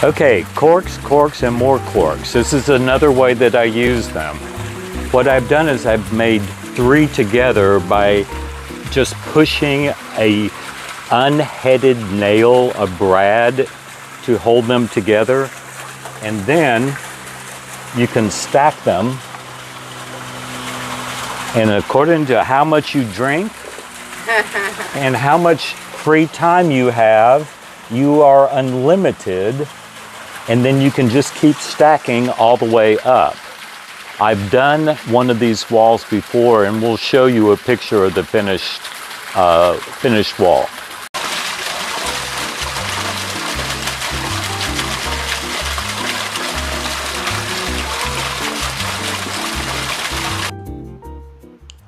Okay, corks, corks, and more corks. This is another way that I use them. What I've done is I've made 3 together by just pushing a unheaded nail of brad to hold them together. And then you can stack them. And according to how much you drink and how much free time you have, you are unlimited. And then you can just keep stacking all the way up. I've done one of these walls before, and we'll show you a picture of the finished wall.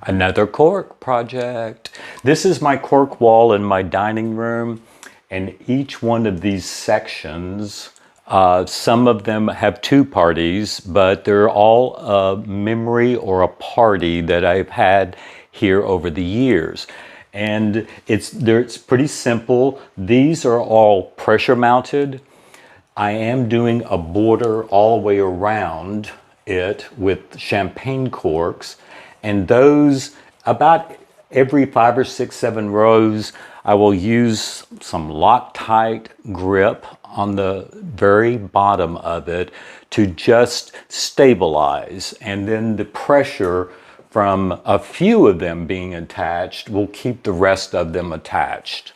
Another cork project. This is my cork wall in my dining room, and each one of these sections, some of them have 2 parties, but they're all a memory or a party that I've had here over the years. And it's pretty simple. These are all pressure mounted. I am doing a border all the way around it with champagne corks, and those about every 5 or 6, 7 rows, I will use some Loctite grip on the very bottom of it to just stabilize. And then the pressure from a few of them being attached will keep the rest of them attached.